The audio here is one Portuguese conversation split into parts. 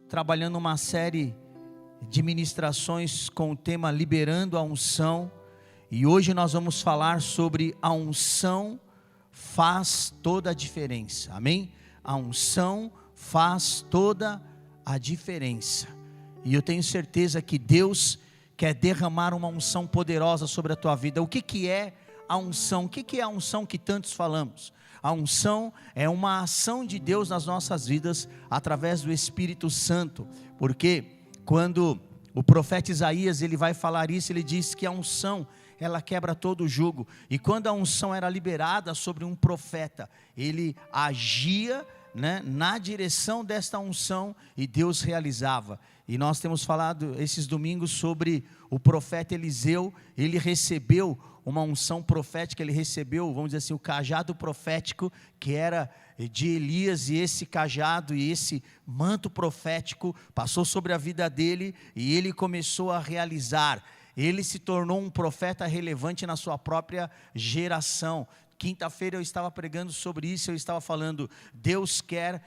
trabalhando uma série de ministrações com o tema Liberando a Unção, e hoje nós vamos falar sobre a unção faz toda a diferença, amém? A unção faz toda a diferença, e eu tenho certeza que Deus quer derramar uma unção poderosa sobre a tua vida. O que é a unção? O que é a unção que tantos falamos? A unção é uma ação de Deus nas nossas vidas, através do Espírito Santo, porque quando o profeta Isaías, ele vai falar isso, ele diz que a unção, ela quebra todo o jugo, e quando a unção era liberada sobre um profeta, ele agia, na direção desta unção, e Deus realizava. E nós temos falado esses domingos sobre o profeta Eliseu. Ele recebeu uma unção profética, ele recebeu, vamos dizer assim, o cajado profético que era de Elias, e esse cajado e esse manto profético passou sobre a vida dele, e ele começou a realizar. Ele se tornou um profeta relevante na sua própria geração. Quinta-feira eu estava pregando sobre isso, eu estava falando, Deus quer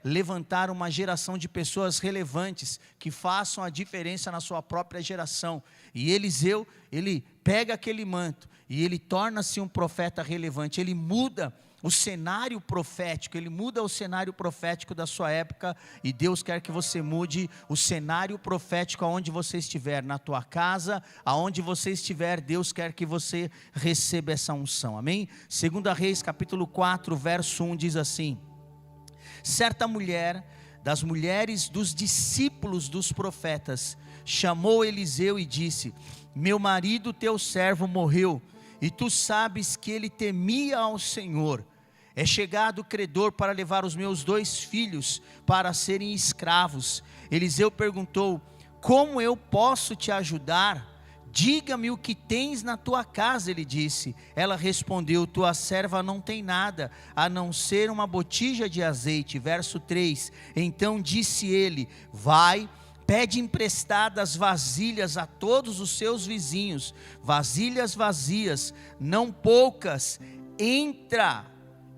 levantar uma geração de pessoas relevantes, que façam a diferença na sua própria geração. E Eliseu, ele pega aquele manto, e ele torna-se um profeta relevante, ele muda o cenário profético, ele muda o cenário profético da sua época, e Deus quer que você mude o cenário profético aonde você estiver, na tua casa, aonde você estiver, Deus quer que você receba essa unção, amém? 2 Reis capítulo 4, verso 1 diz assim: certa mulher, das mulheres dos discípulos dos profetas, chamou Eliseu e disse: meu marido teu servo morreu, e tu sabes que ele temia ao Senhor. É chegado o credor para levar os meus 2 filhos para serem escravos. Eliseu perguntou: como eu posso te ajudar? Diga-me o que tens na tua casa, ele disse. Ela respondeu: tua serva não tem nada, a não ser uma botija de azeite. Verso 3, então disse ele: vai, pede emprestadas vasilhas a todos os seus vizinhos, vasilhas vazias, não poucas. Entra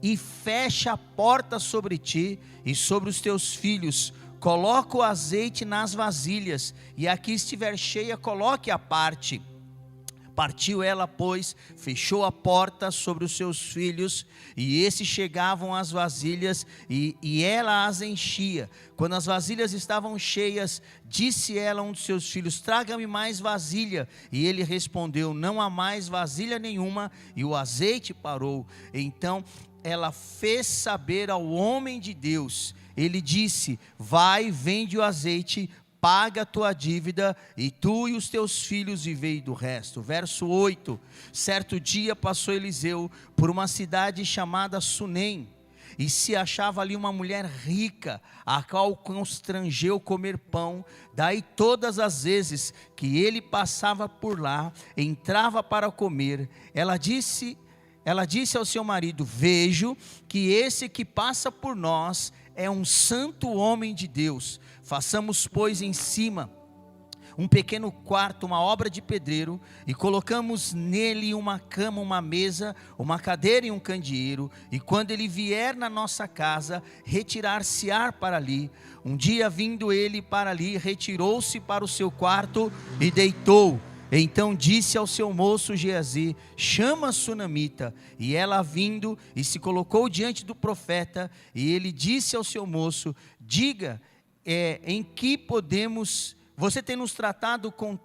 e fecha a porta sobre ti e sobre os teus filhos. Coloca o azeite nas vasilhas, e aqui estiver cheia, coloque à parte. Partiu ela, pois, fechou a porta sobre os seus filhos, e esses chegavam às vasilhas, e ela as enchia. Quando as vasilhas estavam cheias, disse ela a um dos seus filhos: traga-me mais vasilha. E ele respondeu: não há mais vasilha nenhuma, e o azeite parou. Então ela fez saber ao homem de Deus. Ele disse: vai, vende o azeite, paga a tua dívida, e tu e os teus filhos vivei do resto. Verso 8, certo dia passou Eliseu por uma cidade chamada Sunem, e se achava ali uma mulher rica, a qual constrangeu comer pão. Daí todas as vezes que ele passava por lá, entrava para comer. Ela disse ao seu marido: vejo que esse que passa por nós é um santo homem de Deus. Façamos, pois, em cima um pequeno quarto, uma obra de pedreiro, e colocamos nele uma cama, uma mesa, uma cadeira e um candeeiro, e quando ele vier na nossa casa, retirar-se-á para ali. Um dia, vindo ele para ali, retirou-se para o seu quarto e deitou. Então disse ao seu moço Geazi: chama a sunamita. E ela vindo e se colocou diante do profeta, e ele disse ao seu moço: diga, em que podemos, você tem nos tratado com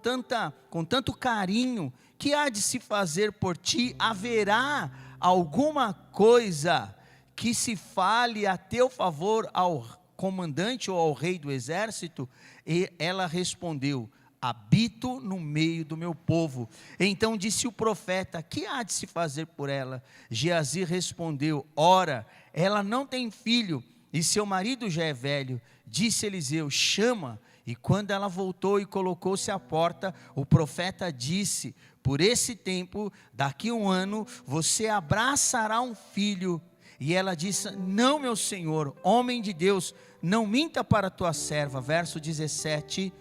tanto carinho, que há de se fazer por ti? Haverá alguma coisa que se fale a teu favor ao comandante ou ao rei do exército? E ela respondeu: habito no meio do meu povo. Então disse o profeta: que há de se fazer por ela? Geazi respondeu: ora, ela não tem filho, e seu marido já é velho. Disse Eliseu: chama. E quando ela voltou e colocou-se à porta, o profeta disse: por esse tempo, daqui 1 ano, você abraçará um filho. E ela disse: não, meu senhor, homem de Deus, não minta para a tua serva. Verso 17,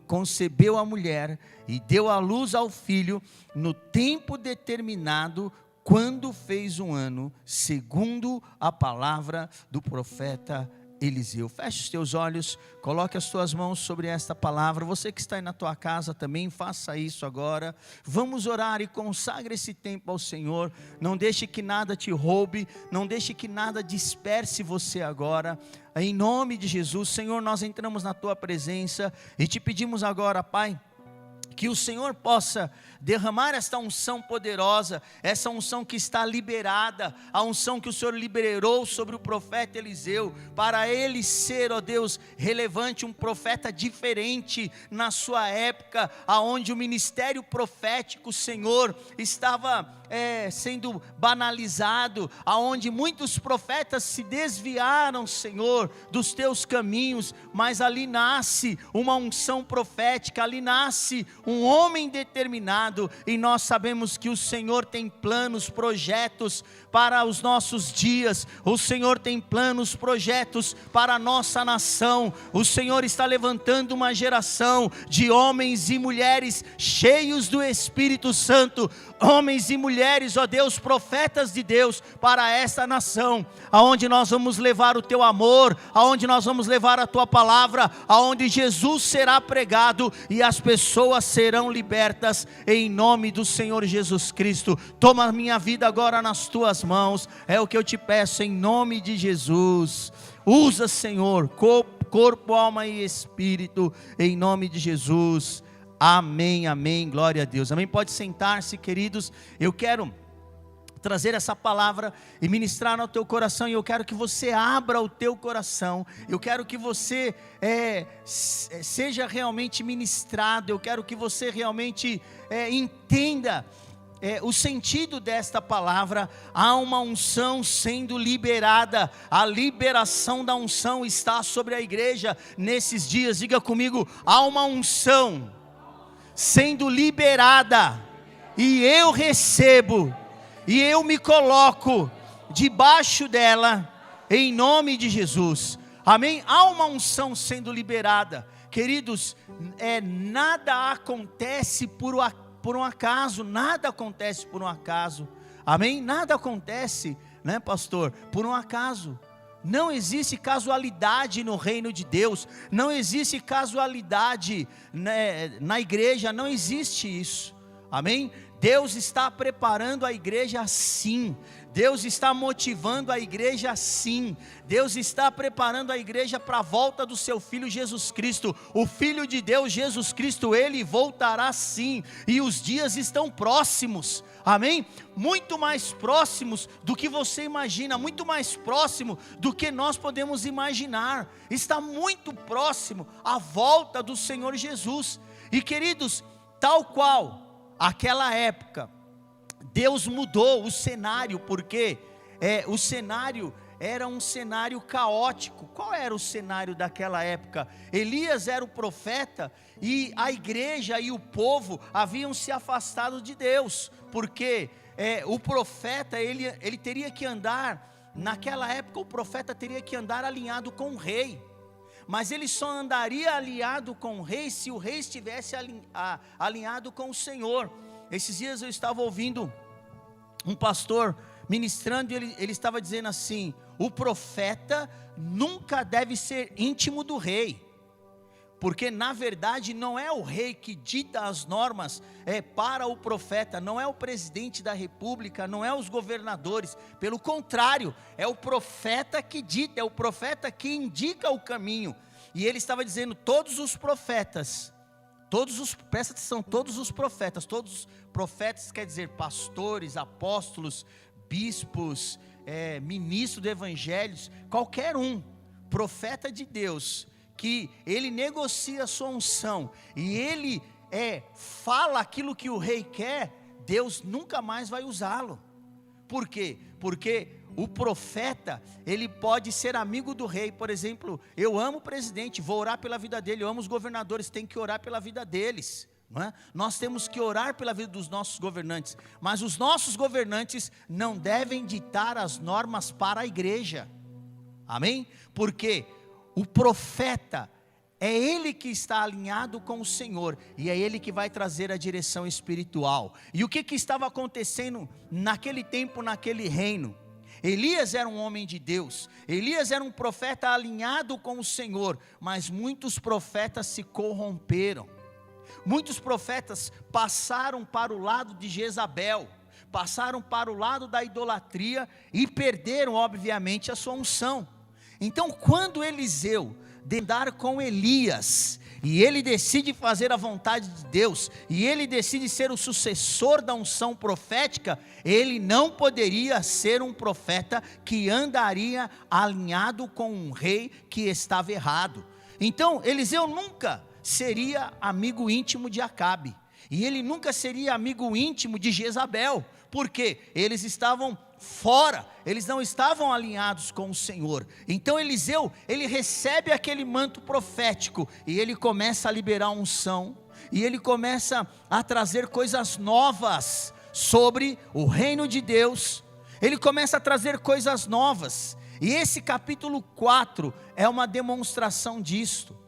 concebeu a mulher e deu à luz ao filho no tempo determinado, quando fez 1 ano, segundo a palavra do profeta Eliseu. Feche os teus olhos, coloque as tuas mãos sobre esta palavra. Você que está aí na tua casa também, faça isso agora. Vamos orar e consagre esse tempo ao Senhor. Não deixe que nada te roube, não deixe que nada disperse você agora. Em nome de Jesus, Senhor, nós entramos na tua presença e te pedimos agora, Pai, que o Senhor possa derramar esta unção poderosa, essa unção que está liberada, a unção que o Senhor liberou sobre o profeta Eliseu, para ele ser, ó Deus, relevante, um profeta diferente na sua época, aonde o ministério profético, Senhor, estava sendo banalizado, aonde muitos profetas se desviaram, Senhor, dos teus caminhos, mas ali nasce uma unção profética, ali nasce um homem determinado, e nós sabemos que o Senhor tem planos, projetos para os nossos dias, o Senhor tem planos, projetos para a nossa nação, o Senhor está levantando uma geração de homens e mulheres cheios do Espírito Santo, homens e mulheres, ó Deus, profetas de Deus, para esta nação, aonde nós vamos levar o teu amor, aonde nós vamos levar a tua palavra, aonde Jesus será pregado e as pessoas serão libertas, em nome do Senhor Jesus Cristo. Toma a minha vida agora nas tuas mãos, é o que eu te peço em nome de Jesus. Usa, Senhor, corpo, alma e espírito, em nome de Jesus. Amém, amém, glória a Deus. Amém, pode sentar-se, queridos. Eu quero trazer essa palavra e ministrar no teu coração, e eu quero que você abra o teu coração, eu quero que você seja realmente ministrado, eu quero que você realmente entenda o sentido desta palavra. Há uma unção sendo liberada, a liberação da unção está sobre a igreja nesses dias. Diga comigo, há uma unção sendo liberada, e eu recebo, e eu me coloco debaixo dela, em nome de Jesus, amém? Há uma unção sendo liberada, queridos, nada acontece por um acaso, nada acontece por um acaso, amém? Nada acontece, né, pastor, por um acaso. Não existe casualidade no reino de Deus, não existe casualidade, né, na igreja, não existe isso, amém? Deus está preparando a igreja sim, Deus está motivando a igreja sim, Deus está preparando a igreja para a volta do seu Filho Jesus Cristo, o Filho de Deus Jesus Cristo, Ele voltará sim, e os dias estão próximos, amém? Muito mais próximos do que você imagina, muito mais próximo do que nós podemos imaginar, está muito próximo a volta do Senhor Jesus. E queridos, tal qual aquela época, Deus mudou o cenário, porque o cenário era um cenário caótico. Qual era o cenário daquela época? Elias era o profeta, e a igreja e o povo haviam se afastado de Deus, porque o profeta, ele teria que andar, naquela época o profeta teria que andar alinhado com o rei, mas ele só andaria alinhado com o rei se o rei estivesse alinhado com o Senhor. Esses dias eu estava ouvindo um pastor ministrando, e ele estava dizendo assim: o profeta nunca deve ser íntimo do rei, porque na verdade não é o rei que dita as normas para o profeta, não é o presidente da república, não é os governadores, pelo contrário, é o profeta que dita, é o profeta que indica o caminho. E ele estava dizendo, todos os profetas, presta atenção, todos os profetas quer dizer pastores, apóstolos, bispos, ministros do evangelho, qualquer um, profeta de Deus, que ele negocia a sua unção, e ele fala aquilo que o rei quer, Deus nunca mais vai usá-lo. Por quê? Porque o profeta, ele pode ser amigo do rei. Por exemplo, eu amo o presidente, vou orar pela vida dele, eu amo os governadores, tem que orar pela vida deles, não é? Nós temos que orar pela vida dos nossos governantes, mas os nossos governantes não devem ditar as normas para a igreja, amém? Porque o profeta, é ele que está alinhado com o Senhor, e é ele que vai trazer a direção espiritual. E o que estava acontecendo naquele tempo, naquele reino? Elias era um homem de Deus, Elias era um profeta alinhado com o Senhor, mas muitos profetas se corromperam, muitos profetas passaram para o lado de Jezabel, passaram para o lado da idolatria e perderam obviamente a sua unção. Então quando Eliseu andar com Elias, e ele decide fazer a vontade de Deus, e ele decide ser o sucessor da unção profética, ele não poderia ser um profeta que andaria alinhado com um rei que estava errado. Então Eliseu nunca seria amigo íntimo de Acabe, e ele nunca seria amigo íntimo de Jezabel, porque eles estavam fora, eles não estavam alinhados com o Senhor. Então Eliseu, ele recebe aquele manto profético, e ele começa a liberar unção, e ele começa a trazer coisas novas sobre o reino de Deus, ele começa a trazer coisas novas, e esse capítulo 4 é uma demonstração disto.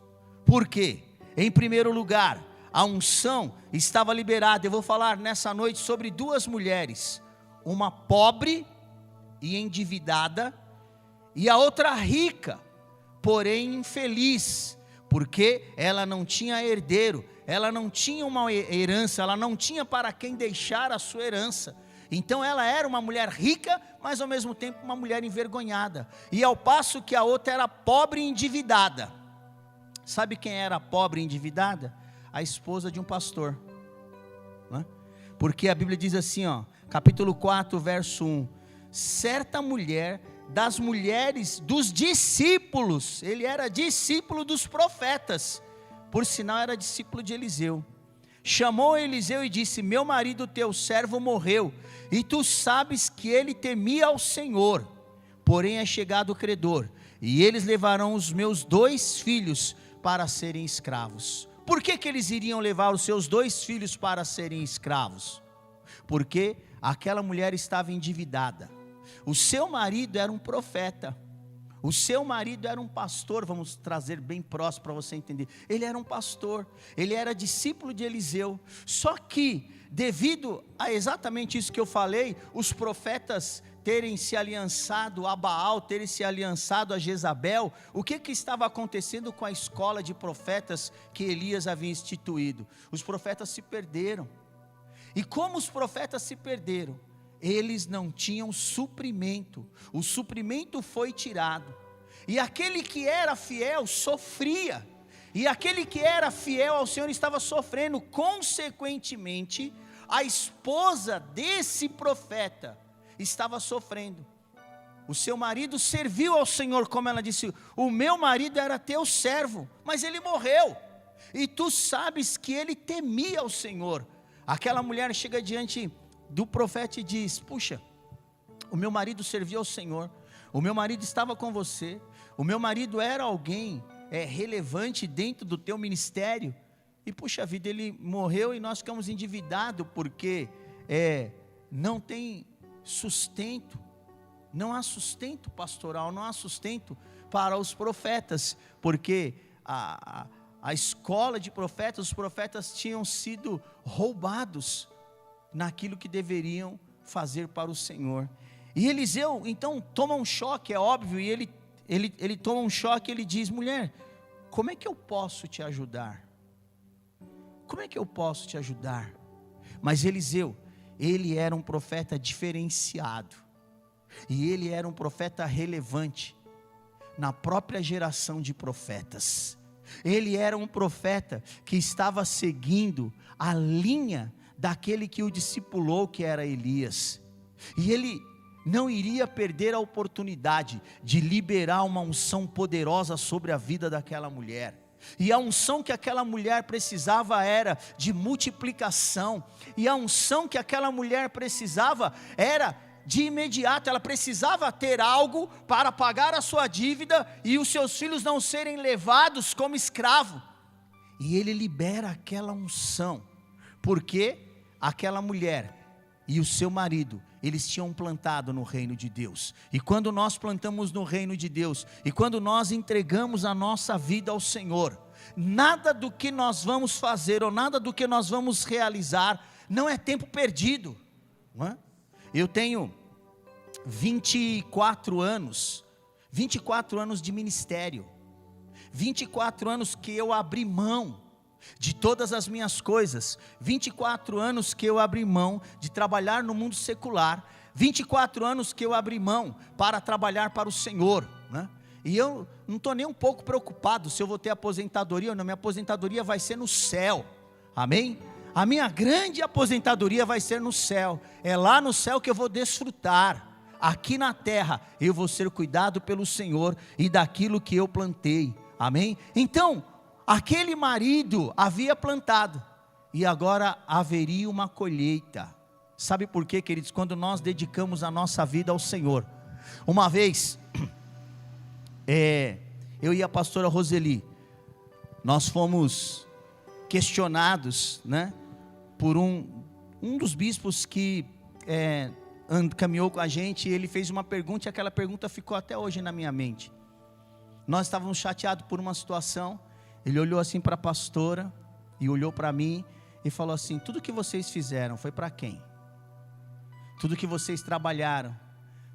Por quê? Em primeiro lugar, a unção estava liberada. Eu vou falar nessa noite sobre duas mulheres, uma pobre e endividada, e a outra rica, porém infeliz, porque ela não tinha herdeiro, ela não tinha uma herança, ela não tinha para quem deixar a sua herança. Então ela era uma mulher rica, mas ao mesmo tempo uma mulher envergonhada, e ao passo que a outra era pobre e endividada. Sabe quem era pobre e endividada? A esposa de um pastor, né? Porque a Bíblia diz assim, capítulo 4, verso 1, certa mulher das mulheres dos discípulos, ele era discípulo dos profetas, por sinal era discípulo de Eliseu, chamou Eliseu e disse: meu marido teu servo morreu, e tu sabes que ele temia ao Senhor, porém é chegado o credor, e eles levarão os meus 2 filhos para serem escravos. Por que eles iriam levar os seus 2 filhos para serem escravos? Porque aquela mulher estava endividada, o seu marido era um profeta, o seu marido era um pastor, vamos trazer bem próximo para você entender, ele era um pastor, ele era discípulo de Eliseu, só que devido a exatamente isso que eu falei, os profetas terem se aliançado a Baal, terem se aliançado a Jezabel, o que estava acontecendo com a escola de profetas que Elias havia instituído? Os profetas se perderam, e como os profetas se perderam, eles não tinham suprimento, o suprimento foi tirado, e aquele que era fiel sofria, e aquele que era fiel ao Senhor estava sofrendo. Consequentemente, a esposa desse profeta estava sofrendo. O seu marido serviu ao Senhor, como ela disse: o meu marido era teu servo, mas ele morreu, e tu sabes que ele temia ao Senhor. Aquela mulher chega diante do profeta e diz: puxa, o meu marido serviu ao Senhor, o meu marido estava com você, o meu marido era alguém relevante dentro do teu ministério, e puxa vida, ele morreu e nós ficamos endividados, porque não tem sustento, não há sustento pastoral, não há sustento para os profetas, porque a escola de profetas, os profetas tinham sido roubados naquilo que deveriam fazer para o Senhor. E Eliseu então toma um choque, é óbvio, e ele toma um choque, ele diz: mulher, como é que eu posso te ajudar? Como é que eu posso te ajudar? Mas Eliseu, ele era um profeta diferenciado, e ele era um profeta relevante na própria geração de profetas. Ele era um profeta que estava seguindo a linha daquele que o discipulou, que era Elias, e ele não iria perder a oportunidade de liberar uma unção poderosa sobre a vida daquela mulher. E a unção que aquela mulher precisava era de multiplicação, e a unção que aquela mulher precisava era de imediato. Ela precisava ter algo para pagar a sua dívida e os seus filhos não serem levados como escravo. E ele libera aquela unção, porque aquela mulher e o seu marido, eles tinham plantado no reino de Deus. E quando nós plantamos no reino de Deus, e quando nós entregamos a nossa vida ao Senhor, nada do que nós vamos fazer, ou nada do que nós vamos realizar, não é tempo perdido, não é? Eu tenho 24 anos de ministério, 24 anos que eu abri mão de todas as minhas coisas, 24 anos que eu abri mão de trabalhar no mundo secular, 24 anos que eu abri mão para trabalhar para o Senhor, né? E eu não estou nem um pouco preocupado se eu vou ter aposentadoria ou não. Minha aposentadoria vai ser no céu, amém? A minha grande aposentadoria vai ser no céu, é lá no céu que eu vou desfrutar. Aqui na terra eu vou ser cuidado pelo Senhor e daquilo que eu plantei, amém? Então, aquele marido havia plantado e agora haveria uma colheita. Sabe por quê, queridos? Quando nós dedicamos a nossa vida ao Senhor. Uma vez, eu e a pastora Roseli, nós fomos questionados, né, por um dos bispos que caminhou com a gente, e ele fez uma pergunta, e aquela pergunta ficou até hoje na minha mente. Nós estávamos chateados por uma situação, ele olhou assim para a pastora, e olhou para mim, e falou assim: tudo que vocês fizeram foi para quem? Tudo que vocês trabalharam,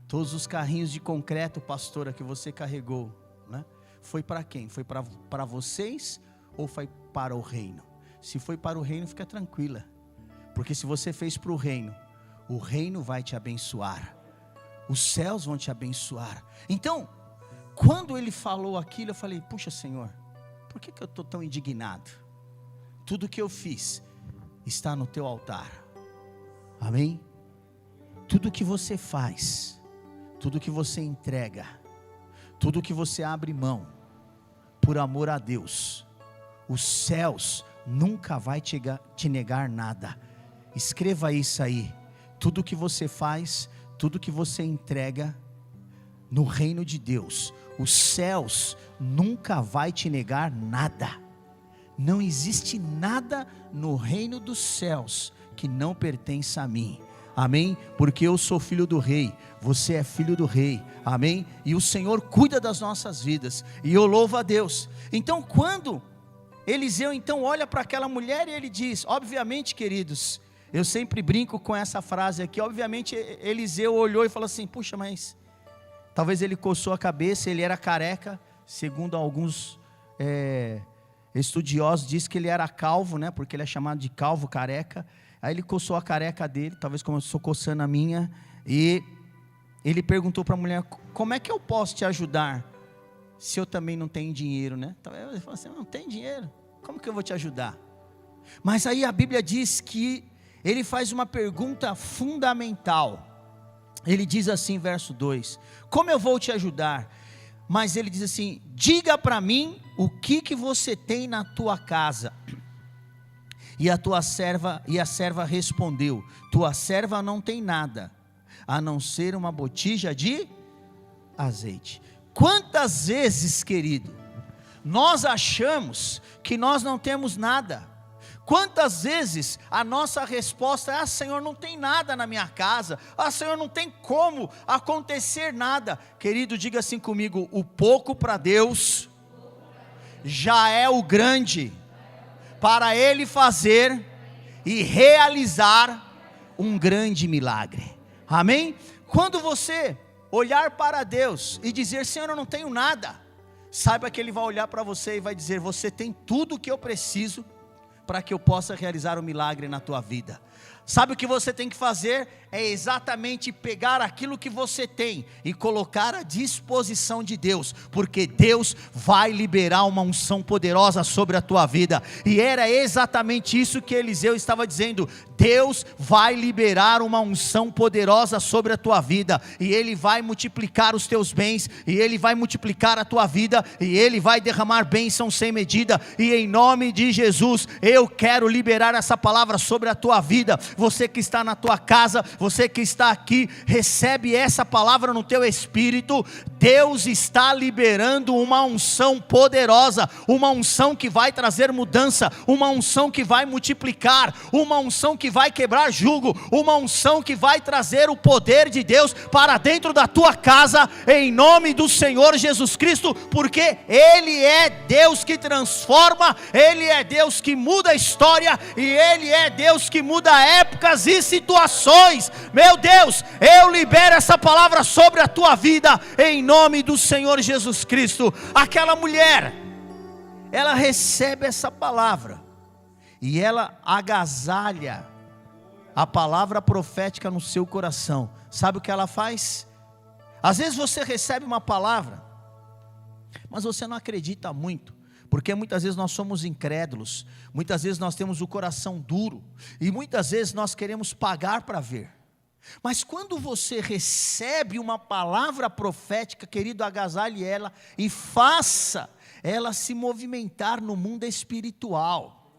todos os carrinhos de concreto, pastora, que você carregou, né, foi para quem? Foi para vocês ou foi para o reino? Se foi para o reino, fica tranquila, porque se você fez para o reino vai te abençoar, os céus vão te abençoar. Então, quando ele falou aquilo, eu falei: puxa, Senhor, por que eu estou tão indignado? Tudo que eu fiz está no teu altar, amém? Tudo que você faz, tudo que você entrega, tudo que você abre mão, por amor a Deus, os céus nunca vai te negar nada. Escreva isso aí. Tudo que você faz, tudo que você entrega no reino de Deus, os céus nunca vai te negar nada. Não existe nada no reino dos céus que não pertença a mim, amém? Porque eu sou filho do rei, você é filho do rei, amém? E o Senhor cuida das nossas vidas, e eu louvo a Deus. Então, quando Eliseu então olha para aquela mulher, e ele diz, obviamente, queridos, eu sempre brinco com essa frase aqui, obviamente Eliseu olhou e falou assim: puxa, mas talvez ele coçou a cabeça, ele era careca, segundo alguns estudiosos, diz que ele era calvo, né, porque ele é chamado de calvo careca. Aí ele coçou a careca dele, talvez como eu estou coçando a minha, e ele perguntou para a mulher: como é que eu posso te ajudar, se eu também não tenho dinheiro, né? Talvez ele falou assim: não tem dinheiro, como que eu vou te ajudar? Mas aí a Bíblia diz que ele faz uma pergunta fundamental. Ele diz assim, verso 2: como eu vou te ajudar? Mas ele diz assim: diga para mim o que você tem na tua casa. E a serva respondeu: tua serva não tem nada, a não ser uma botija de azeite. Quantas vezes, querido, nós achamos que nós não temos nada? Quantas vezes a nossa resposta é: Senhor, não tem nada na minha casa, Senhor, não tem como acontecer nada. Querido, diga assim comigo: o pouco para Deus já é o grande, para Ele fazer e realizar um grande milagre, amém? Quando você olhar para Deus e dizer: Senhor, eu não tenho nada, saiba que Ele vai olhar para você e vai dizer: você tem tudo o que eu preciso para que eu possa realizar um milagre na tua vida. Sabe o que você tem que fazer? É exatamente pegar aquilo que você tem e colocar à disposição de Deus, porque Deus vai liberar uma unção poderosa sobre a tua vida. E era exatamente isso que Eliseu estava dizendo: Deus vai liberar uma unção poderosa sobre a tua vida, e Ele vai multiplicar os teus bens, e Ele vai multiplicar a tua vida, e Ele vai derramar bênção sem medida. E em nome de Jesus, eu quero liberar essa palavra sobre a tua vida. Você que está na tua casa, você que está aqui, recebe essa palavra no teu espírito. Deus está liberando uma unção poderosa, uma unção que vai trazer mudança, uma unção que vai multiplicar, uma unção que vai quebrar jugo, uma unção que vai trazer o poder de Deus para dentro da tua casa, em nome do Senhor Jesus Cristo, porque Ele é Deus que transforma, Ele é Deus que muda a história, e Ele é Deus que muda a época épocas e situações. Meu Deus, eu libero essa palavra sobre a tua vida, em nome do Senhor Jesus Cristo. Aquela mulher, ela recebe essa palavra, e ela agasalha a palavra profética no seu coração. Sabe o que ela faz? Às vezes você recebe uma palavra, mas você não acredita muito, porque muitas vezes nós somos incrédulos, muitas vezes nós temos o coração duro, e muitas vezes nós queremos pagar para ver. Mas quando você recebe uma palavra profética, querido, agasalhe ela e faça ela se movimentar no mundo espiritual.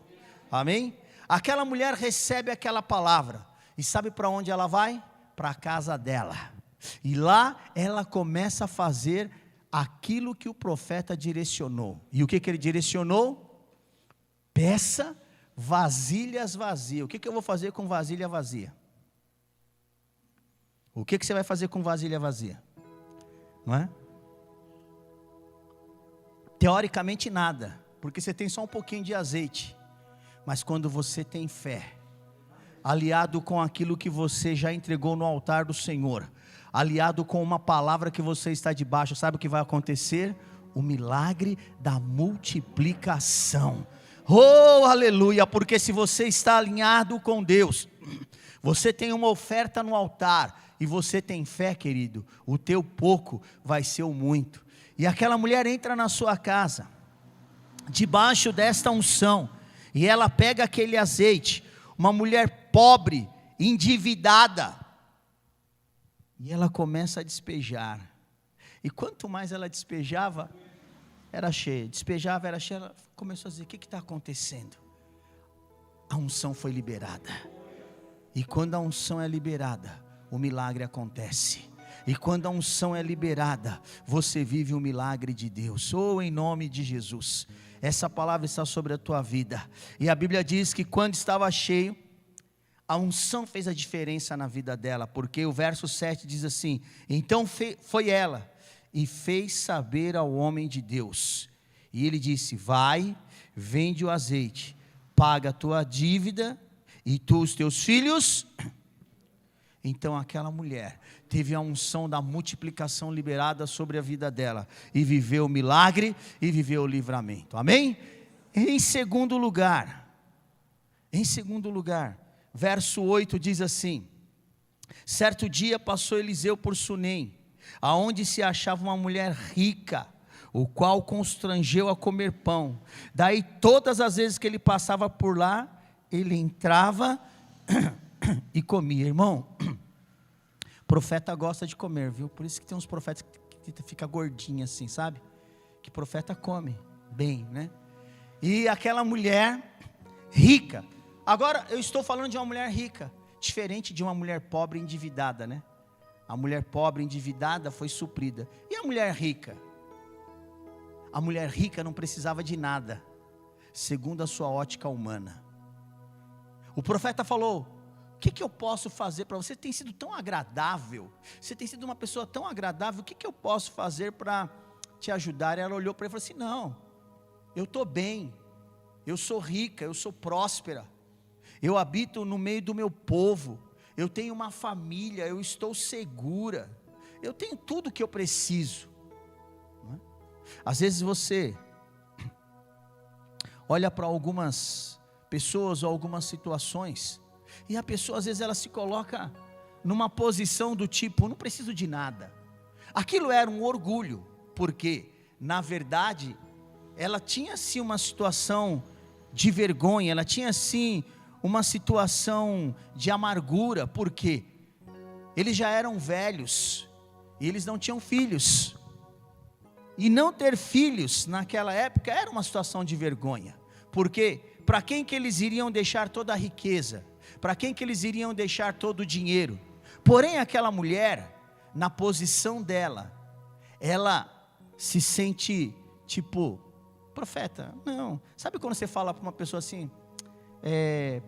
Amém? Aquela mulher recebe aquela palavra, e sabe para onde ela vai? Para a casa dela, e lá ela começa a fazer aquilo que o profeta direcionou. E o que ele direcionou? Peça vasilhas vazias. O que eu vou fazer com vasilha vazia? O que você vai fazer com vasilha vazia? Não é? Teoricamente nada, porque você tem só um pouquinho de azeite. Mas quando você tem fé, aliado com aquilo que você já entregou no altar do Senhor, aliado com uma palavra que você está debaixo, sabe o que vai acontecer? O milagre da multiplicação. Oh, aleluia! Porque se você está alinhado com Deus, você tem uma oferta no altar, e você tem fé, querido, o teu pouco vai ser o muito. E aquela mulher entra na sua casa, debaixo desta unção, e ela pega aquele azeite, uma mulher pobre, endividada, e ela começa a despejar. E quanto mais ela despejava, era cheia. Despejava, era cheia. Ela começou a dizer: o que está acontecendo? A unção foi liberada. E quando a unção é liberada, o milagre acontece. E quando a unção é liberada, você vive o milagre de Deus. Oh, em nome de Jesus. Essa palavra está sobre a tua vida. E a Bíblia diz que quando estava cheio, a unção fez a diferença na vida dela, porque o verso 7 diz assim: então foi ela e fez saber ao homem de Deus, e ele disse: vai, vende o azeite, paga a tua dívida, e tu os teus filhos. Então aquela mulher teve a unção da multiplicação liberada sobre a vida dela, e viveu o milagre, e viveu o livramento. Amém? Em segundo lugar, verso 8 diz assim: certo dia passou Eliseu por Sunem, aonde se achava uma mulher rica, o qual constrangeu a comer pão. Daí todas as vezes que ele passava por lá, ele entrava e comia. Irmão, profeta gosta de comer, viu? Por isso que tem uns profetas que ficam gordinhos assim, sabe? Que profeta come bem, né? E aquela mulher rica. Agora eu estou falando de uma mulher rica, diferente de uma mulher pobre endividada, né? A mulher pobre endividada foi suprida. E a mulher rica? A mulher rica não precisava de nada, segundo a sua ótica humana. O profeta falou: o que eu posso fazer para você? Você tem sido tão agradável, você tem sido uma pessoa tão agradável, o que eu posso fazer para te ajudar? Ela olhou para ele e falou assim: não, eu estou bem, eu sou rica, eu sou próspera, eu habito no meio do meu povo, eu tenho uma família, eu estou segura, eu tenho tudo o que eu preciso. Não é? Às vezes você olha para algumas pessoas ou algumas situações, e a pessoa às vezes ela se coloca numa posição do tipo: não preciso de nada. Aquilo era um orgulho, porque na verdade ela tinha sim uma situação de vergonha, ela tinha sim uma situação de amargura, porque eles já eram velhos, e eles não tinham filhos, e não ter filhos naquela época era uma situação de vergonha, porque para quem que eles iriam deixar toda a riqueza? Para quem que eles iriam deixar todo o dinheiro? Porém aquela mulher, na posição dela, ela se sente tipo: profeta, não. Sabe quando você fala para uma pessoa assim: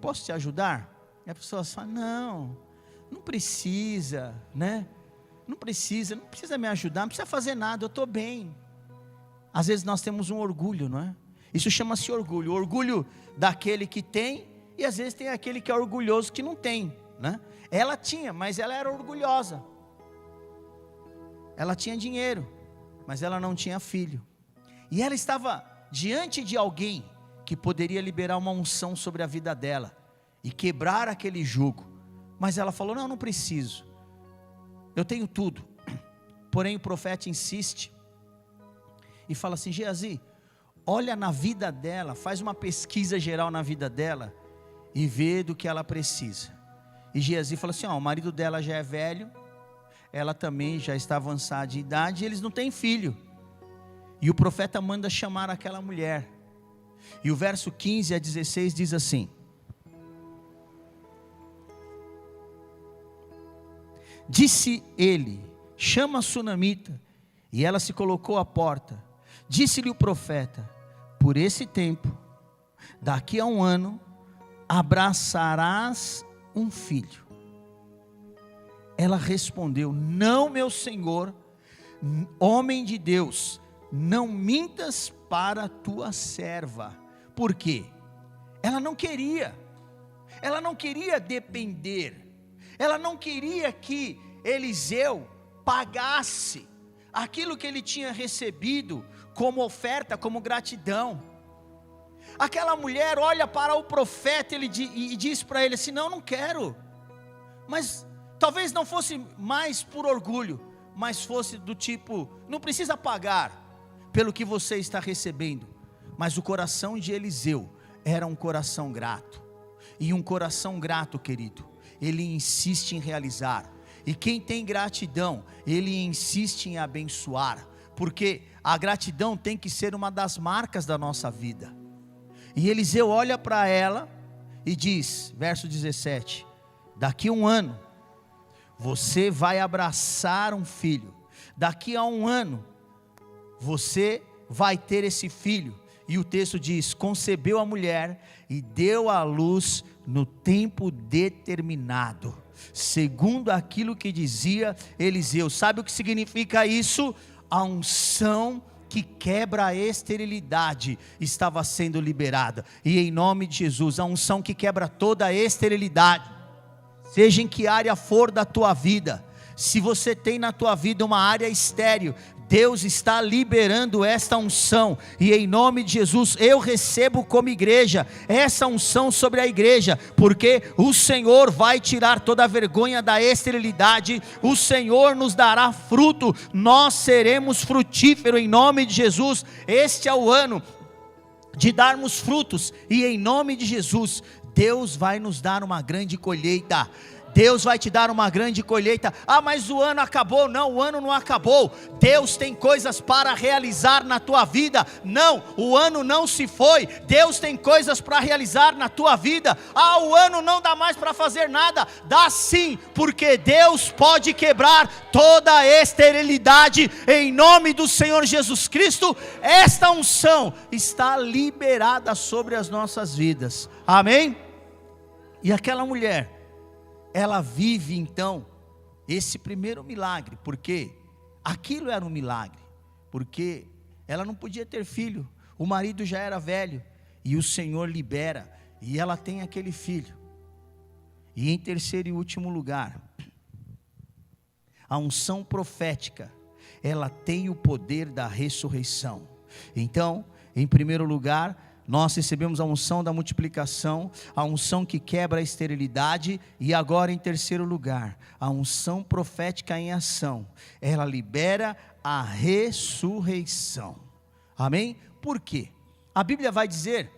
posso te ajudar? E a pessoa fala: não precisa, né? Não precisa me ajudar, não precisa fazer nada, eu estou bem. Às vezes nós temos um orgulho, não é? Isso chama-se orgulho, o orgulho daquele que tem E às vezes tem aquele que é orgulhoso que não tem, né? Ela tinha, mas ela era orgulhosa. Ela tinha dinheiro, mas ela não tinha filho. E ela estava diante de alguém que poderia liberar uma unção sobre a vida dela e quebrar aquele jugo. Mas ela falou: não preciso, eu tenho tudo. Porém o profeta insiste e fala assim: Geazi, olha na vida dela, faz uma pesquisa geral na vida dela e vê do que ela precisa. E Geazi fala assim: o marido dela já é velho, ela também já está avançada de idade, e eles não têm filho. E o profeta manda chamar aquela mulher. E o verso 15 a 16 diz assim: disse ele: chama a sunamita. E ela se colocou à porta. Disse-lhe o profeta: por esse tempo, daqui a 1 ano, abraçarás um filho. Ela respondeu: não, meu senhor, homem de Deus, não mintas para a tua serva. Por quê? Ela não queria depender, ela não queria que Eliseu pagasse aquilo que ele tinha recebido como oferta, como gratidão. Aquela mulher olha para o profeta e diz para ele assim: não quero. Mas talvez não fosse mais por orgulho, mas fosse do tipo: não precisa pagar pelo que você está recebendo. Mas o coração de Eliseu era um coração grato. E um coração grato, querido, ele insiste em realizar. E quem tem gratidão, ele insiste em abençoar. Porque a gratidão tem que ser uma das marcas da nossa vida. E Eliseu olha para ela e diz, verso 17: daqui a 1 ano, você vai abraçar um filho. Daqui a 1 ano, você vai ter esse filho. E o texto diz: concebeu a mulher e deu à luz no tempo determinado, segundo aquilo que dizia Eliseu. Sabe o que significa isso? A unção que quebra a esterilidade estava sendo liberada. E em nome de Jesus, a unção que quebra toda a esterilidade, seja em que área for da tua vida, se você tem na tua vida uma área estéril, Deus está liberando esta unção, e em nome de Jesus, eu recebo como igreja, essa unção sobre a igreja, porque o Senhor vai tirar toda a vergonha da esterilidade, o Senhor nos dará fruto, nós seremos frutíferos em nome de Jesus. Este é o ano de darmos frutos, e em nome de Jesus, Deus vai nos dar uma grande colheita. Deus vai te dar uma grande colheita. Mas o ano acabou. Não, o ano não acabou. Deus tem coisas para realizar na tua vida. Não, o ano não se foi. Deus tem coisas para realizar na tua vida. O ano não dá mais para fazer nada. Dá sim, porque Deus pode quebrar toda a esterilidade em nome do Senhor Jesus Cristo. Esta unção está liberada sobre as nossas vidas. Amém? E aquela mulher, ela vive então esse primeiro milagre, porque aquilo era um milagre, porque ela não podia ter filho, o marido já era velho, e o Senhor libera, e ela tem aquele filho. E em terceiro e último lugar, a unção profética, ela tem o poder da ressurreição. Então, em primeiro lugar, nós recebemos a unção da multiplicação, a unção que quebra a esterilidade, e agora em terceiro lugar, a unção profética em ação, ela libera a ressurreição. Amém? Por quê? A Bíblia vai dizer,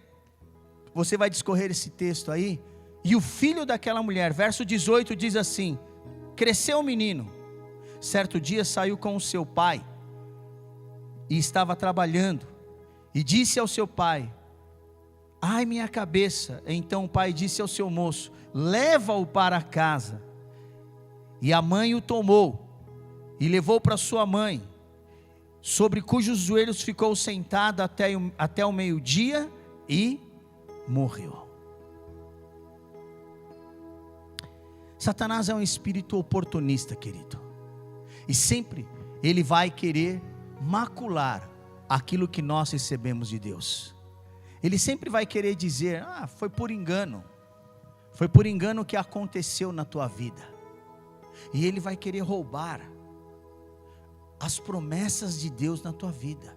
você vai discorrer esse texto aí, e o filho daquela mulher, verso 18 diz assim: cresceu o menino, certo dia saiu com o seu pai, e estava trabalhando, e disse ao seu pai: ai minha cabeça. Então o pai disse ao seu moço: leva-o para casa. E a mãe o tomou e levou para sua mãe, sobre cujos joelhos ficou sentada até o meio-dia, e morreu. Satanás é um espírito oportunista, querido, e sempre ele vai querer macular aquilo que nós recebemos de Deus. Ele sempre vai querer dizer: foi por engano, foi por Foi por engano que aconteceu na tua vida. E ele vai querer roubar as promessas de Deus na tua vida.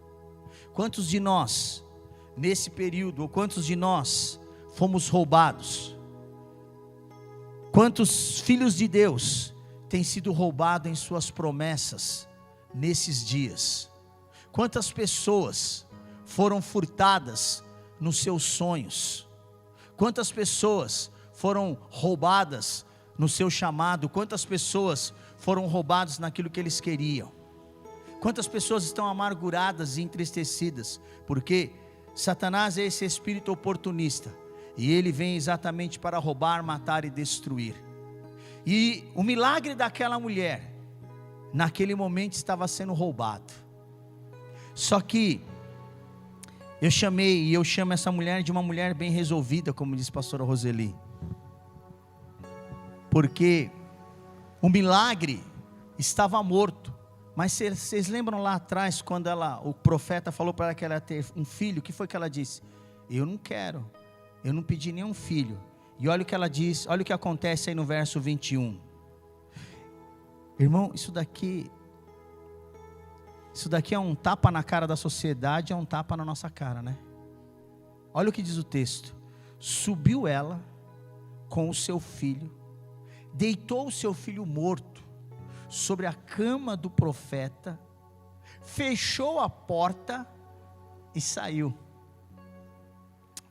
Quantos de nós, nesse período, ou quantos de nós fomos roubados? Quantos filhos de Deus têm sido roubados em suas promessas nesses dias? Quantas pessoas foram furtadas nos seus sonhos? Quantas pessoas foram roubadas no seu chamado? Quantas pessoas foram roubadas naquilo que eles queriam? Quantas pessoas estão amarguradas e entristecidas? Porque Satanás é esse espírito oportunista, e ele vem exatamente para roubar, matar e destruir. E o milagre daquela mulher, naquele momento estava sendo roubado. Só que eu chamo essa mulher de uma mulher bem resolvida, como diz a pastora Roseli. Porque o milagre estava morto. Mas vocês lembram lá atrás, quando o profeta falou para ela que ela ia ter um filho, o que foi que ela disse? Eu não quero, eu não pedi nenhum filho. E olha o que ela diz, olha o que acontece aí no verso 21. Irmão, isso daqui é um tapa na cara da sociedade, é um tapa na nossa cara, né? Olha o que diz o texto. Subiu ela com o seu filho, deitou o seu filho morto sobre a cama do profeta, fechou a porta e saiu.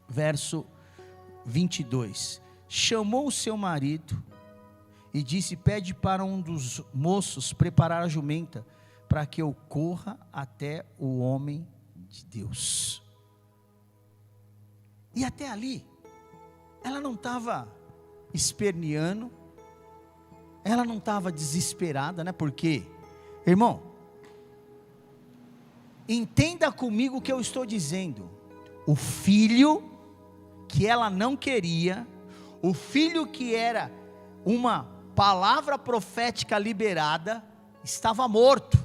Verso 22. Chamou o seu marido e disse: pede para um dos moços preparar a jumenta, para que eu corra até o homem de Deus. E até ali, ela não estava esperneando, ela não estava desesperada, né? Porque, irmão, entenda comigo o que eu estou dizendo. O filho que ela não queria, o filho que era uma palavra profética liberada, estava morto.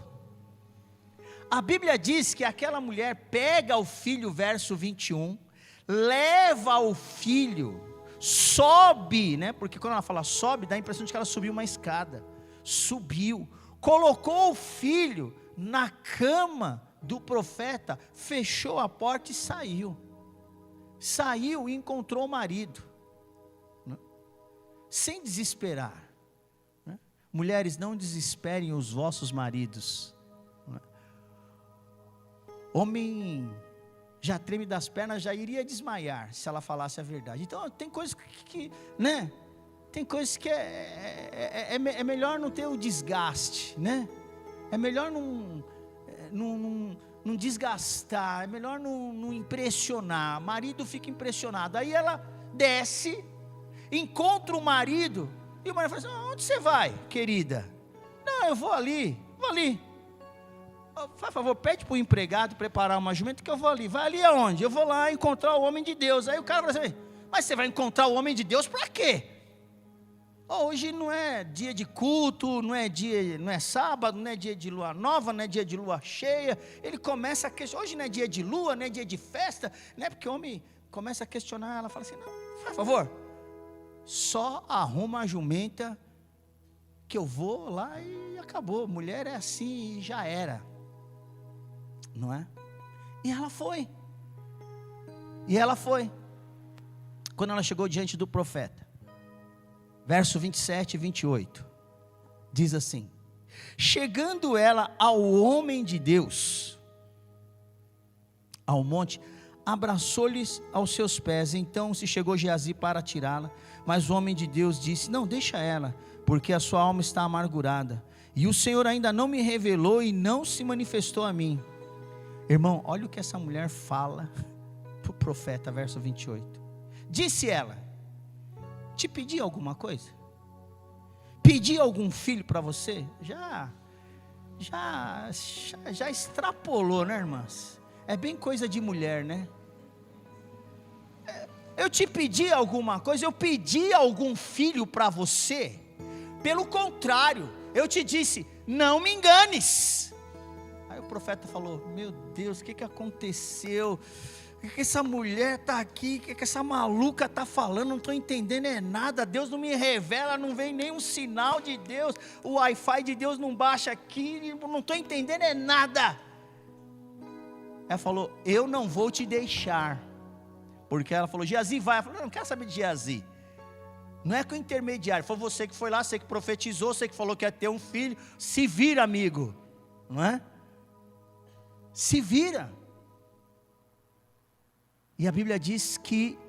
A Bíblia diz que aquela mulher pega o filho, verso 21, leva o filho, sobe, né? Porque quando ela fala sobe, dá a impressão de que ela subiu uma escada. Subiu, colocou o filho na cama do profeta, fechou a porta e saiu. Saiu e encontrou o marido, né? Sem desesperar, né? Mulheres, não desesperem os vossos maridos, né? Homem já treme das pernas, já iria desmaiar se ela falasse a verdade. Então tem coisas que né? Tem coisas que é melhor não ter o desgaste, né? É melhor não desgastar, é melhor não impressionar. Marido fica impressionado. Aí ela desce, encontra o marido, e o marido fala assim: onde você vai, querida? Não, eu vou ali. Por favor, pede para o empregado preparar uma jumenta que eu vou ali. Vai ali aonde? Eu vou lá encontrar o homem de Deus. Aí o cara fala assim: mas você vai encontrar o homem de Deus para quê? Hoje não é dia de culto, não é sábado, não é dia de lua nova, não é dia de lua cheia. Ele começa a questionar, hoje não é dia de lua, não é dia de festa, né? Porque o homem começa a questionar, ela fala assim: não, por favor, só arruma a jumenta que eu vou lá e acabou. Mulher é assim e já era, não é? E ela foi. Quando ela chegou diante do profeta, verso 27 e 28, diz assim: chegando ela ao homem de Deus, ao monte, abraçou-lhes aos seus pés. Então se chegou Geazi para tirá-la, mas o homem de Deus disse: não, deixa ela, porque a sua alma está amargurada, e o Senhor ainda não me revelou e não se manifestou a mim. Irmão, olha o que essa mulher fala para o profeta, verso 28. Disse ela: te pedi alguma coisa? Pedi algum filho para você? Já extrapolou, né, irmãs? É bem coisa de mulher, né? Eu te pedi alguma coisa? Eu pedi algum filho para você? Pelo contrário, eu te disse: não me enganes. Aí o profeta falou: meu Deus, o que aconteceu? que essa mulher está aqui? O que essa maluca está falando? Não estou entendendo nada. Deus não me revela, não vem nenhum sinal de Deus. O Wi-Fi de Deus não baixa aqui. Não estou entendendo nada. Ela falou, eu não vou te deixar. Porque ela falou, Geazi vai. Ela falou, não quero saber de Geazi. Não é com o intermediário. Foi você que foi lá, você que profetizou, você que falou que ia ter um filho. Se vira, amigo. Não é? Se vira. E a Bíblia diz que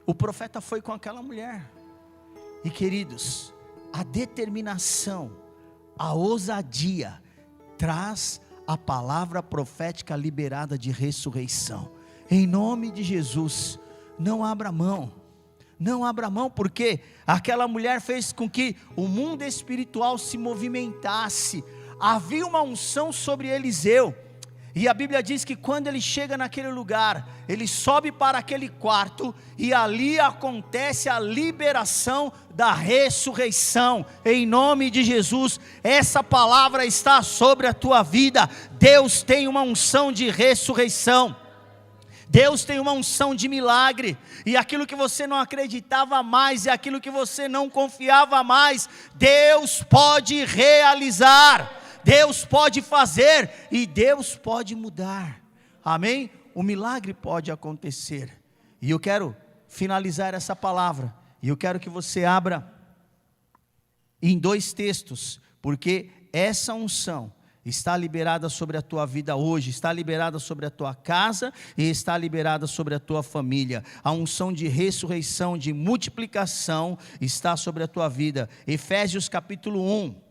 o profeta foi com aquela mulher. E queridos, a determinação, a ousadia, traz a palavra profética liberada de ressurreição. Em nome de Jesus, não abra mão. Não abra mão, porque aquela mulher fez com que o mundo espiritual se movimentasse. Havia uma unção sobre Eliseu. E a Bíblia diz que quando ele chega naquele lugar, ele sobe para aquele quarto, e ali acontece a liberação da ressurreição, em nome de Jesus. Essa palavra está sobre a tua vida. Deus tem uma unção de ressurreição, Deus tem uma unção de milagre, e aquilo que você não acreditava mais, e aquilo que você não confiava mais, Deus pode realizar. Deus pode fazer, e Deus pode mudar, amém? O milagre pode acontecer, e eu quero finalizar essa palavra, e eu quero que você abra em 2 textos, porque essa unção está liberada sobre a tua vida hoje, está liberada sobre a tua casa, e está liberada sobre a tua família. A unção de ressurreição, de multiplicação, está sobre a tua vida. Efésios capítulo 1.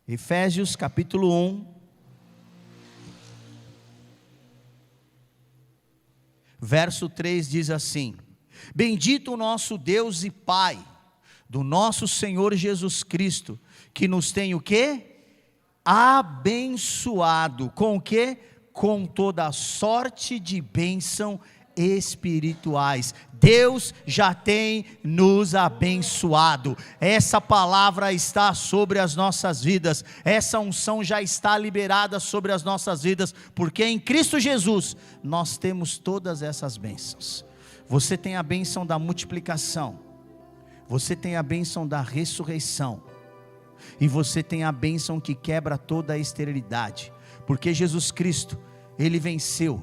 Efésios capítulo 1, verso 3 diz assim: bendito o nosso Deus e Pai, do nosso Senhor Jesus Cristo, que nos tem o quê? Abençoado, com o quê? Com toda sorte de bênção espirituais. Deus já tem nos abençoado. Essa palavra está sobre as nossas vidas, essa unção já está liberada sobre as nossas vidas, porque em Cristo Jesus nós temos todas essas bênçãos. Você tem a bênção da multiplicação, você tem a bênção da ressurreição, e você tem a bênção que quebra toda a esterilidade, porque Jesus Cristo, Ele venceu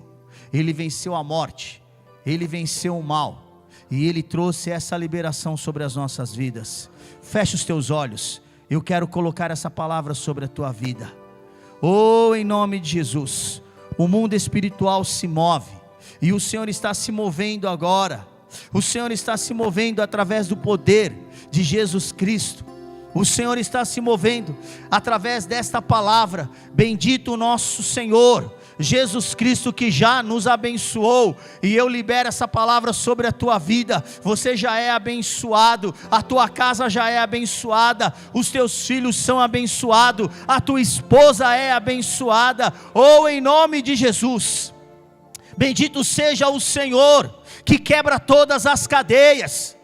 a morte, Ele venceu o mal, e Ele trouxe essa liberação sobre as nossas vidas. Feche os teus olhos, eu quero colocar essa palavra sobre a tua vida. Oh, em nome de Jesus, o mundo espiritual se move, e o Senhor está se movendo agora. O Senhor está se movendo através do poder de Jesus Cristo. O Senhor está se movendo através desta palavra. Bendito o nosso Senhor Jesus Cristo, que já nos abençoou, e eu libero essa palavra sobre a tua vida. Você já é abençoado, a tua casa já é abençoada, os teus filhos são abençoados, a tua esposa é abençoada, ou em nome de Jesus. Bendito seja o Senhor, que quebra todas as cadeias,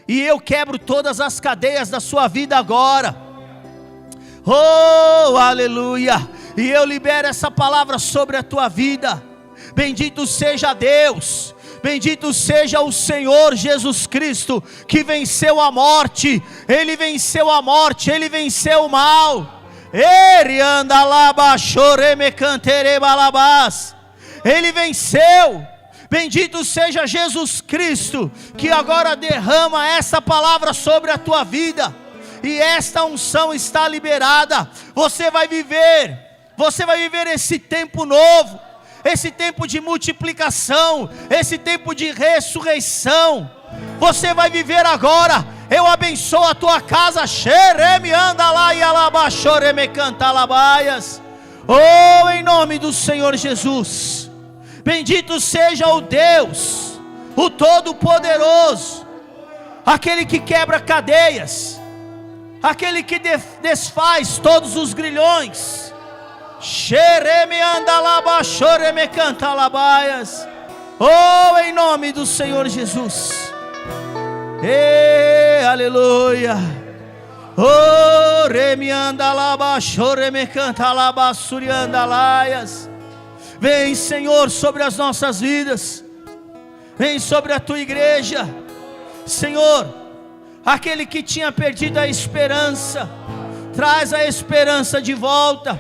e eu quebro todas as cadeias da sua vida agora. Oh, aleluia. E eu libero essa palavra sobre a tua vida. Bendito seja Deus, bendito seja o Senhor Jesus Cristo, que venceu a morte. Ele venceu a morte, Ele venceu o mal. Ele venceu. Bendito seja Jesus Cristo, que agora derrama essa palavra sobre a tua vida, e esta unção está liberada. Você vai viver esse tempo novo, esse tempo de multiplicação, esse tempo de ressurreição. Você vai viver agora. Eu abençoo a tua casa. Oh, em nome do Senhor Jesus. Bendito seja o Deus, o Todo-Poderoso, aquele que quebra cadeias, aquele que desfaz todos os grilhões. Oh, em nome do Senhor Jesus. Aleluia. Oh, Vem, Senhor, sobre as nossas vidas. Vem sobre a tua igreja. Senhor, aquele que tinha perdido a esperança, traz a esperança de volta.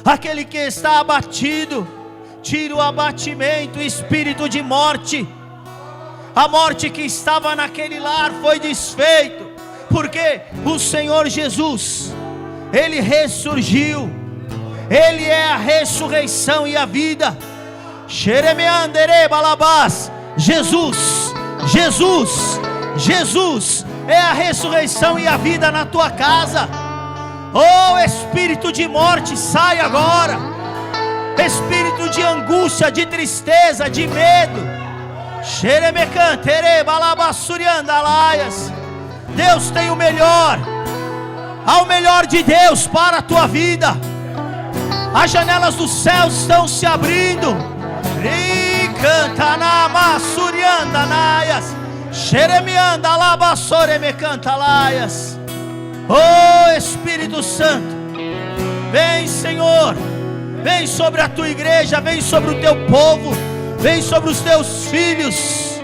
Aquele que está abatido, tira o abatimento, o espírito de morte. A morte que estava naquele lar foi desfeito, porque o Senhor Jesus, Ele ressurgiu. Ele é a ressurreição e a vida. Jesus, Jesus, Jesus é a ressurreição e a vida na tua casa. Oh, espírito de morte, sai agora. Espírito de angústia, de tristeza, de medo, Deus tem o melhor. Há o melhor de Deus para a tua vida. As janelas dos céus estão se abrindo. Oh, Espírito Santo, vem, Senhor. Vem sobre a tua igreja, vem sobre o teu povo, vem sobre os teus filhos.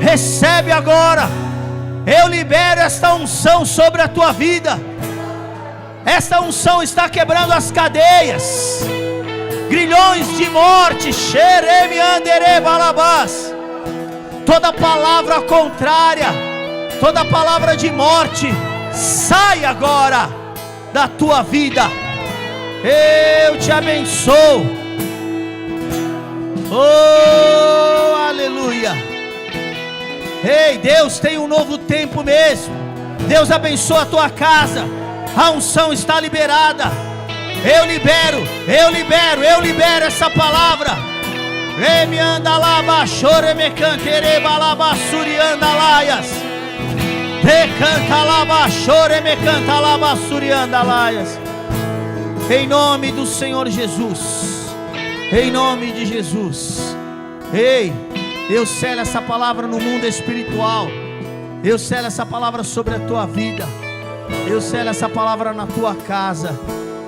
Recebe agora. Eu libero esta unção sobre a tua vida. Esta unção está quebrando as cadeias, grilhões de morte. Toda palavra contrária, toda palavra de morte, sai agora da tua vida. Eu te abençoo. Oh, aleluia. Ei, Deus tem um novo tempo mesmo. Deus abençoa a tua casa. A unção está liberada. Eu libero essa palavra. Em nome do Senhor Jesus. Em nome de Jesus. Ei, eu selo essa palavra no mundo espiritual. Eu selo essa palavra sobre a tua vida. Eu selo essa palavra na tua casa.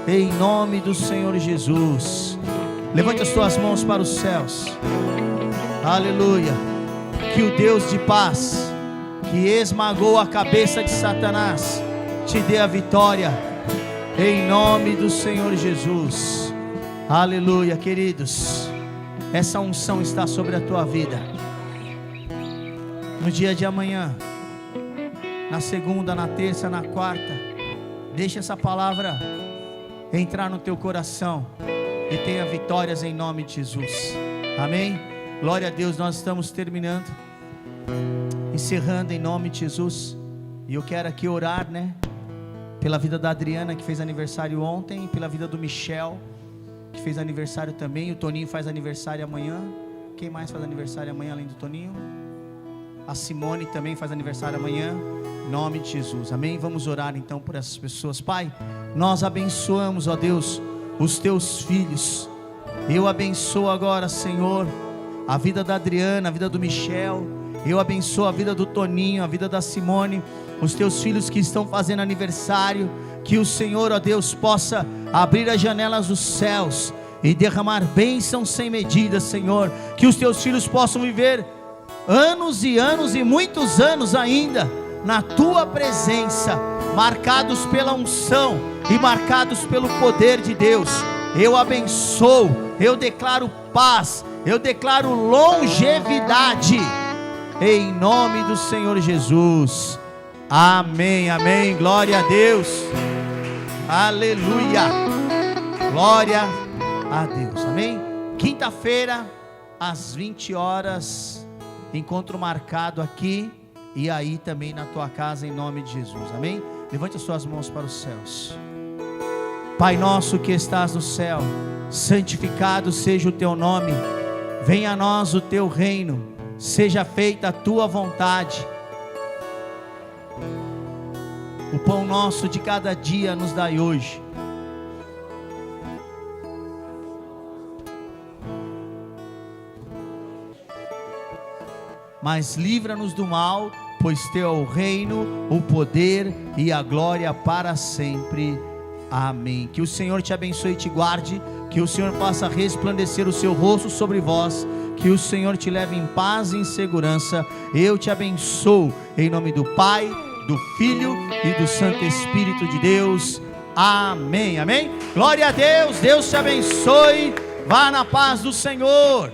Em nome do Senhor Jesus. Levante as tuas mãos para os céus. Aleluia. Que o Deus de paz, que esmagou a cabeça de Satanás, te dê a vitória. Em nome do Senhor Jesus. Aleluia, queridos. Essa unção está sobre a tua vida. No dia de amanhã, na segunda, na terça, na quarta, deixa essa palavra entrar no teu coração e tenha vitórias em nome de Jesus. Amém? Glória a Deus. Nós estamos terminando, encerrando em nome de Jesus. E eu quero aqui orar, pela vida da Adriana, que fez aniversário ontem, e pela vida do Michel, que fez aniversário também. O Toninho faz aniversário amanhã. Quem mais faz aniversário amanhã além do Toninho? A Simone também faz aniversário amanhã. Em nome de Jesus, amém? Vamos orar então por essas pessoas. Pai, nós abençoamos, ó Deus, os teus filhos. Eu abençoo agora, Senhor, a vida da Adriana, a vida do Michel. Eu abençoo a vida do Toninho, a vida da Simone, os teus filhos que estão fazendo aniversário. Que o Senhor, ó Deus, possa abrir as janelas dos céus e derramar bênçãos sem medida, Senhor. Que os teus filhos possam viver anos e anos e muitos anos ainda na tua presença, marcados pela unção e marcados pelo poder de Deus. Eu abençoo, eu declaro paz, eu declaro longevidade, em nome do Senhor Jesus. Amém, amém. Glória a Deus. Aleluia. Glória a Deus. Amém. Quinta-feira às 20 horas, encontro marcado aqui e aí também na tua casa, em nome de Jesus. Amém. Levante as suas mãos para os céus. Pai nosso que estás no céu, santificado seja o teu nome. Venha a nós o teu reino. Seja feita a tua vontade. O pão nosso de cada dia nos dai hoje. Mas livra-nos do mal, pois teu é o reino, o poder e a glória para sempre. Amém. Que o Senhor te abençoe e te guarde, que o Senhor possa resplandecer o seu rosto sobre vós, que o Senhor te leve em paz e em segurança. Eu te abençoo em nome do Pai, do Filho e do Santo Espírito de Deus. Amém, amém. Glória a Deus, Deus te abençoe. Vá na paz do Senhor.